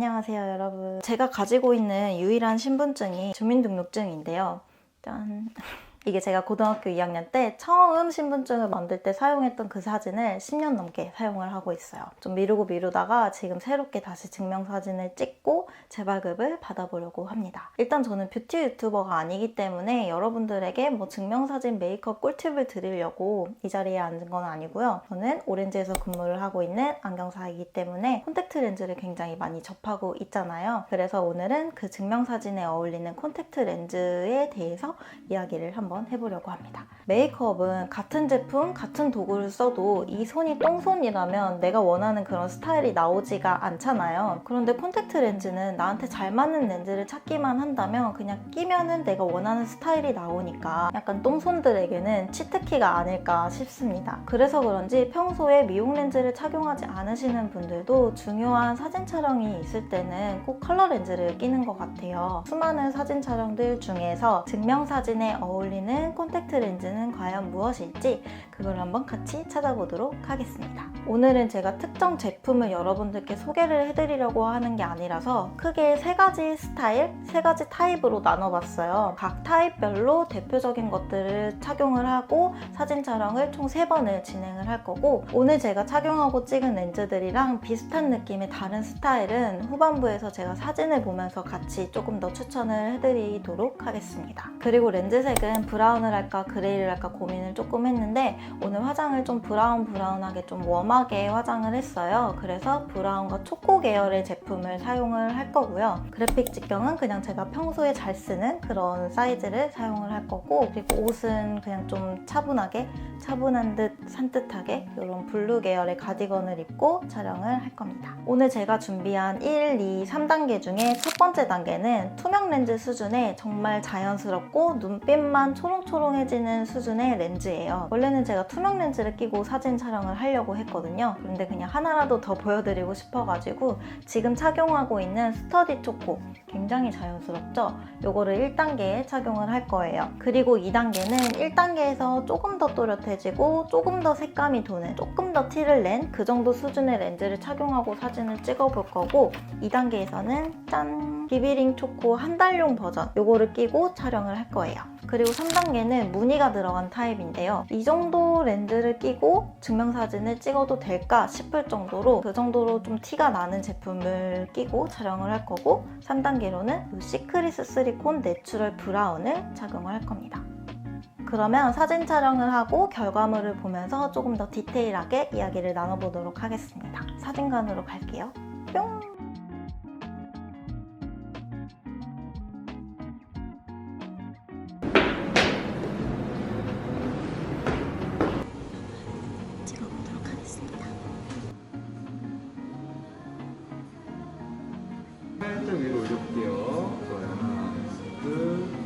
안녕하세요 여러분. 제가 가지고 있는 유일한 신분증이 주민등록증인데요. 짠! 이게 제가 고등학교 2학년 때 처음 신분증을 만들 때 사용했던 그 사진을 10년 넘게 사용을 하고 있어요. 좀 미루다가 지금 새롭게 다시 증명사진을 찍고 재발급을 받아보려고 합니다. 일단 저는 뷰티 유튜버가 아니기 때문에 여러분들에게 뭐 증명사진 메이크업 꿀팁을 드리려고 이 자리에 앉은 건 아니고요. 저는 오렌지에서 근무를 하고 있는 안경사이기 때문에 콘택트 렌즈를 굉장히 많이 접하고 있잖아요. 그래서 오늘은 그 증명사진에 어울리는 콘택트 렌즈에 대해서 이야기를 한번 해보려고 합니다. 메이크업은 같은 제품, 같은 도구를 써도 이 손이 똥손이라면 내가 원하는 그런 스타일이 나오지가 않잖아요. 그런데 콘택트 렌즈는 나한테 잘 맞는 렌즈를 찾기만 한다면 그냥 끼면은 내가 원하는 스타일이 나오니까 약간 똥손들에게는 치트키가 아닐까 싶습니다. 그래서 그런지 평소에 미용 렌즈를 착용하지 않으시는 분들도 중요한 사진 촬영이 있을 때는 꼭 컬러 렌즈를 끼는 것 같아요. 수많은 사진 촬영들 중에서 증명사진에 어울리는 콘택트 렌즈는 과연 무엇일지 그걸 한번 같이 찾아보도록 하겠습니다. 오늘은 제가 특정 제품을 여러분들께 소개를 해드리려고 하는 게 아니라서 크게 3가지 스타일, 3가지 타입으로 나눠봤어요. 각 타입별로 대표적인 것들을 착용을 하고 사진 촬영을 총 3번을 진행을 할 거고, 오늘 제가 착용하고 찍은 렌즈들이랑 비슷한 느낌의 다른 스타일은 후반부에서 제가 사진을 보면서 같이 조금 더 추천을 해드리도록 하겠습니다. 그리고 렌즈색은 브라운을 할까 그레이를 할까 고민을 조금 했는데 오늘 화장을 좀 브라운하게 좀 웜하게 화장을 했어요. 그래서 브라운과 초코 계열의 제품을 사용을 할 거고요. 그래픽 직경은 그냥 제가 평소에 잘 쓰는 그런 사이즈를 사용을 할 거고, 그리고 옷은 그냥 좀 차분한 듯 산뜻하게 이런 블루 계열의 가디건을 입고 촬영을 할 겁니다. 오늘 제가 준비한 1, 2, 3단계 중에 첫 번째 단계는 투명 렌즈 수준의 정말 자연스럽고 눈빛만 초롱초롱해지는 수준의 렌즈예요. 원래는 제가 투명 렌즈를 끼고 사진 촬영을 하려고 했거든요. 그런데 그냥 하나라도 더 보여드리고 싶어가지고 지금 착용하고 있는 스터디 초코, 굉장히 자연스럽죠? 요거를 1단계에 착용을 할 거예요. 그리고 2단계는 1단계에서 조금 더 또렷해지고 조금 더 색감이 도는, 조금 더 티를 낸 그 정도 수준의 렌즈를 착용하고 사진을 찍어볼 거고, 2단계에서는 짠! 비비링 초코 한 달용 버전, 요거를 끼고 촬영을 할 거예요. 그리고 3단계는 무늬가 들어간 타입인데요. 이 정도 렌즈를 끼고 증명사진을 찍어도 될까 싶을 정도로, 그 정도로 좀 티가 나는 제품을 끼고 촬영을 할 거고, 3단계로는 시크릿 시리콘 내추럴 브라운을 착용을 할 겁니다. 그러면 사진 촬영을 하고 결과물을 보면서 조금 더 디테일하게 이야기를 나눠보도록 하겠습니다. 사진관으로 갈게요. 뿅! 찍어보도록 하겠습니다. 살짝 위로 올려볼게요. 좋아요. 하나, 둘.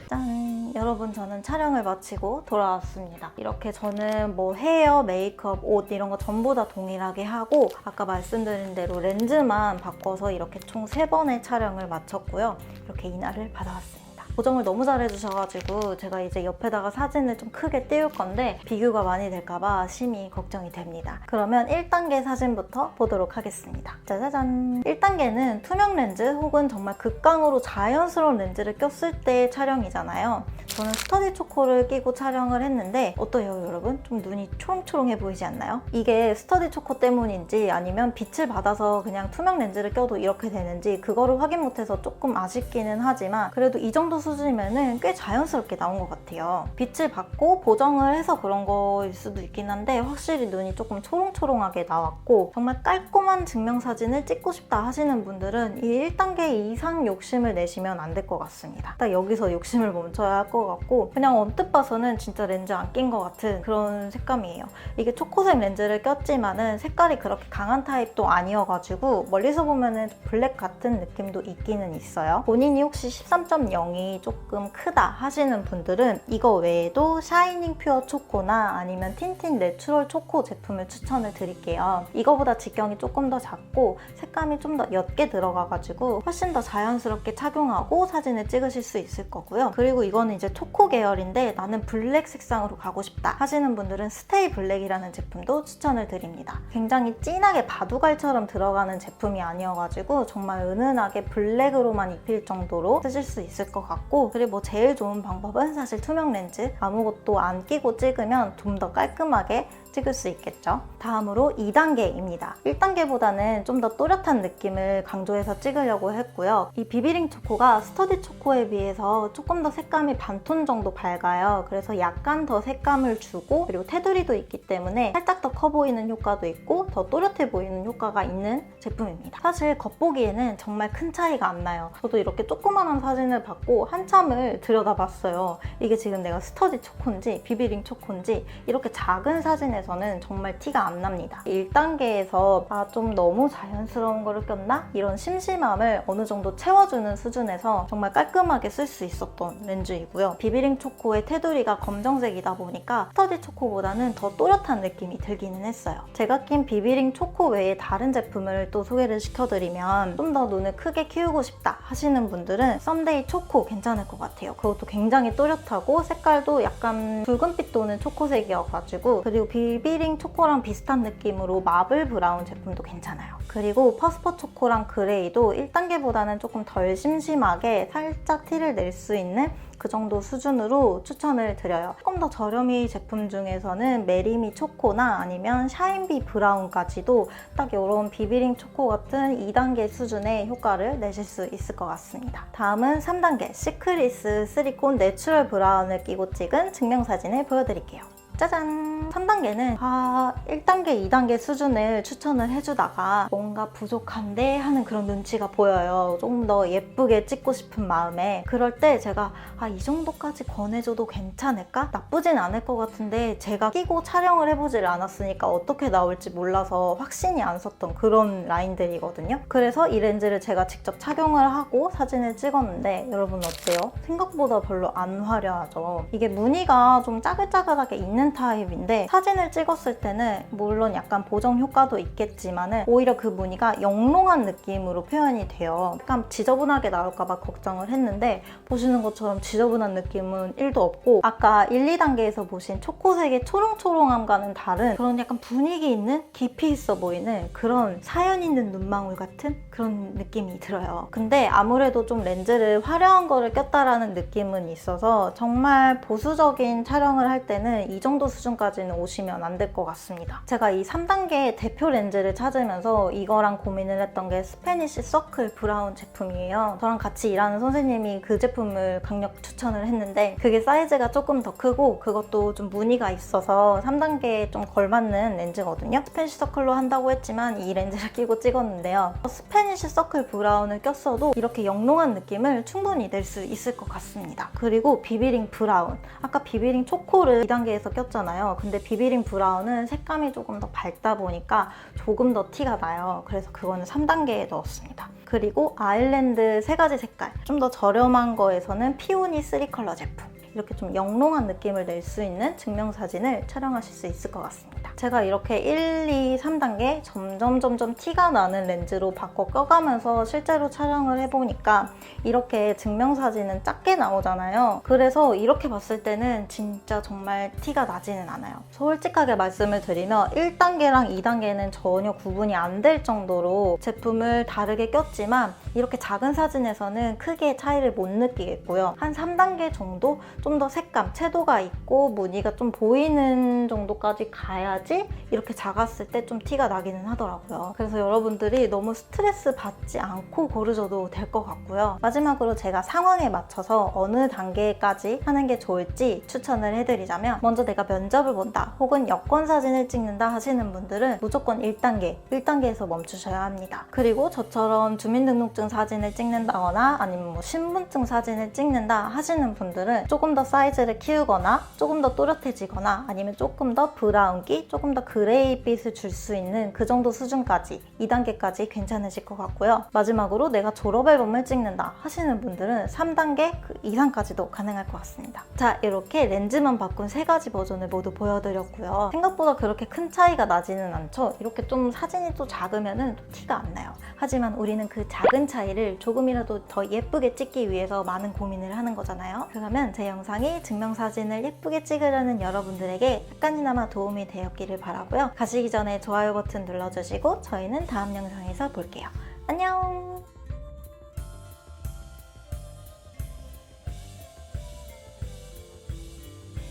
짠! 여러분, 저는 촬영을 마치고 돌아왔습니다. 이렇게 저는 뭐 헤어, 메이크업, 옷 이런 거 전부 다 동일하게 하고, 아까 말씀드린 대로 렌즈만 바꿔서 이렇게 총 3번의 촬영을 마쳤고요. 이렇게 이날을 받아왔습니다. 보정을 너무 잘해주셔가지고 제가 이제 옆에다가 사진을 좀 크게 띄울 건데 비교가 많이 될까봐 심히 걱정이 됩니다. 그러면 1단계 사진부터 보도록 하겠습니다. 짜자잔! 1단계는 투명 렌즈 혹은 정말 극강으로 자연스러운 렌즈를 꼈을 때 촬영이잖아요. 저는 스터디 초코를 끼고 촬영을 했는데 어떠해요 여러분? 좀 눈이 초롱초롱해 보이지 않나요? 이게 스터디 초코 때문인지 아니면 빛을 받아서 그냥 투명 렌즈를 껴도 이렇게 되는지 그거를 확인 못해서 조금 아쉽기는 하지만, 그래도 이 정도 수준이면은 꽤 자연스럽게 나온 것 같아요. 빛을 받고 보정을 해서 그런 거일 수도 있긴 한데 확실히 눈이 조금 초롱초롱하게 나왔고, 정말 깔끔한 증명사진을 찍고 싶다 하시는 분들은 이 1단계 이상 욕심을 내시면 안 될 것 같습니다. 딱 여기서 욕심을 멈춰야 할 것 것 같고 그냥 언뜻 봐서는 진짜 렌즈 안 낀 것 같은 그런 색감이에요. 이게 초코색 렌즈를 꼈지만은 색깔이 그렇게 강한 타입도 아니어가지고 멀리서 보면은 블랙 같은 느낌도 있기는 있어요. 본인이 혹시 13.0이 조금 크다 하시는 분들은 이거 외에도 샤이닝 퓨어 초코나 아니면 틴틴 내추럴 초코 제품을 추천을 드릴게요. 이거보다 직경이 조금 더 작고 색감이 좀 더 옅게 들어가가지고 훨씬 더 자연스럽게 착용하고 사진을 찍으실 수 있을 거고요. 그리고 이거는 이제 초코 계열인데 나는 블랙 색상으로 가고 싶다 하시는 분들은 스테이 블랙이라는 제품도 추천을 드립니다. 굉장히 진하게 바두갈처럼 들어가는 제품이 아니어가지고 정말 은은하게 블랙으로만 입힐 정도로 쓰실 수 있을 것 같고 그리고 뭐 제일 좋은 방법은 사실 투명 렌즈 아무것도 안 끼고 찍으면 좀 더 깔끔하게 찍을 수 있겠죠. 다음으로 2단계입니다. 1단계보다는 좀 더 또렷한 느낌을 강조해서 찍으려고 했고요. 이 비비링 초코가 스터디 초코에 비해서 조금 더 색감이 반톤 정도 밝아요. 그래서 약간 더 색감을 주고 그리고 테두리도 있기 때문에 살짝 더 커 보이는 효과도 있고 더 또렷해 보이는 효과가 있는 제품입니다. 사실 겉보기에는 정말 큰 차이가 안 나요. 저도 이렇게 조그만한 사진을 받고 한참을 들여다봤어요. 이게 지금 내가 스터디 초코인지 비비링 초코인지 이렇게 작은 사진에서는 정말 티가 안 납니다. 1단계에서 좀 너무 자연스러운 거를 꼈나? 이런 심심함을 어느 정도 채워주는 수준에서 정말 깔끔하게 쓸 수 있었던 렌즈이고요. 비비링 초코의 테두리가 검정색이다 보니까 스터디 초코보다는 더 또렷한 느낌이 들기는 했어요. 제가 낀 비비링 초코 외에 다른 제품을 또 소개를 시켜드리면 좀 더 눈을 크게 키우고 싶다 하시는 분들은 썸데이 초코 괜찮을 것 같아요. 그것도 굉장히 또렷하고 색깔도 약간 붉은빛 도는 초코색이어가지고 그리고 비비링 초코랑 비슷한 느낌으로 마블 브라운 제품도 괜찮아요. 그리고 퍼스퍼 초코랑 그레이도 1단계보다는 조금 덜 심심하게 살짝 티를 낼 수 있는 그 정도 수준으로 추천을 드려요. 조금 더 저렴이 제품 중에서는 메리미 초코나 아니면 샤인비 브라운까지도 딱 이런 비비링 초코 같은 2단계 수준의 효과를 내실 수 있을 것 같습니다. 다음은 3단계 시크리스 시리콘 내추럴 브라운을 끼고 찍은 증명사진을 보여드릴게요. 짜잔! 3단계는 1단계, 2단계 수준을 추천을 해주다가 뭔가 부족한데 하는 그런 눈치가 보여요. 조금 더 예쁘게 찍고 싶은 마음에 그럴 때 제가 이 정도까지 권해줘도 괜찮을까? 나쁘진 않을 것 같은데 제가 끼고 촬영을 해보질 않았으니까 어떻게 나올지 몰라서 확신이 안 섰던 그런 라인들이거든요. 그래서 이 렌즈를 제가 직접 착용을 하고 사진을 찍었는데 여러분 어때요? 생각보다 별로 안 화려하죠? 이게 무늬가 좀 짜글짜글하게 있는 타입인데 사진을 찍었을 때는 물론 약간 보정 효과도 있겠지만 오히려 그 무늬가 영롱한 느낌으로 표현이 돼요. 약간 지저분하게 나올까봐 걱정을 했는데 보시는 것처럼 지저분한 느낌은 1도 없고 아까 1, 2단계에서 보신 초코색의 초롱초롱함과는 다른 그런 약간 분위기 있는 깊이 있어 보이는 그런 사연 있는 눈망울 같은 그런 느낌이 들어요. 근데 아무래도 좀 렌즈를 화려한 거를 꼈다라는 느낌은 있어서 정말 보수적인 촬영을 할 때는 이 정도 수준까지는 오시면 안 될 것 같습니다. 제가 이 3단계 대표 렌즈를 찾으면서 이거랑 고민을 했던 게 스페니쉬 서클 브라운 제품이에요. 저랑 같이 일하는 선생님이 그 제품을 강력 추천을 했는데 그게 사이즈가 조금 더 크고 그것도 좀 무늬가 있어서 3단계에 좀 걸맞는 렌즈거든요. 스페니쉬 서클로 한다고 했지만 이 렌즈를 끼고 찍었는데요. 스페니쉬 서클 브라운을 꼈어도 이렇게 영롱한 느낌을 충분히 낼 수 있을 것 같습니다. 그리고 비비링 브라운 아까 비비링 초코를 2단계에서 꼈잖아요. 근데 비비링 브라운은 색감이 조금 더 밝다 보니까 조금 더 티가 나요. 그래서 그거는 3단계에 넣었습니다. 그리고 아일랜드 3가지 색깔 좀 더 저렴한 거에서는 피오니 3컬러 제품 이렇게 좀 영롱한 느낌을 낼 수 있는 증명사진을 촬영하실 수 있을 것 같습니다. 제가 이렇게 1, 2, 3단계 점점 티가 나는 렌즈로 바꿔 껴가면서 실제로 촬영을 해보니까 이렇게 증명사진은 작게 나오잖아요. 그래서 이렇게 봤을 때는 진짜 정말 티가 나지는 않아요. 솔직하게 말씀을 드리면 1단계랑 2단계는 전혀 구분이 안 될 정도로 제품을 다르게 꼈지만 이렇게 작은 사진에서는 크게 차이를 못 느끼겠고요. 한 3단계 정도 좀 더 색감, 채도가 있고 무늬가 좀 보이는 정도까지 가야지 이렇게 작았을 때 좀 티가 나기는 하더라고요. 그래서 여러분들이 너무 스트레스 받지 않고 고르셔도 될 것 같고요. 마지막으로 제가 상황에 맞춰서 어느 단계까지 하는 게 좋을지 추천을 해드리자면 먼저 내가 면접을 본다 혹은 여권 사진을 찍는다 하시는 분들은 무조건 1단계에서 멈추셔야 합니다. 그리고 저처럼 주민등록증 사진을 찍는다거나 아니면 신분증 사진을 찍는다 하시는 분들은 조금 조금 더 사이즈를 키우거나 조금 더 또렷해지거나 아니면 조금 더 브라운기, 조금 더 그레이빛을 줄 수 있는 그 정도 수준까지 2단계까지 괜찮으실 것 같고요. 마지막으로 내가 졸업 앨범을 찍는다 하시는 분들은 3단계 이상까지도 가능할 것 같습니다. 자, 이렇게 렌즈만 바꾼 3가지 버전을 모두 보여드렸고요. 생각보다 그렇게 큰 차이가 나지는 않죠. 이렇게 좀 사진이 또 작으면 티가 안 나요. 하지만 우리는 그 작은 차이를 조금이라도 더 예쁘게 찍기 위해서 많은 고민을 하는 거잖아요. 그러면 제 영상이 증명사진을 예쁘게 찍으려는 여러분들에게 약간이나마 도움이 되었기를 바라고요. 가시기 전에 좋아요 버튼 눌러주시고 저희는 다음 영상에서 볼게요. 안녕!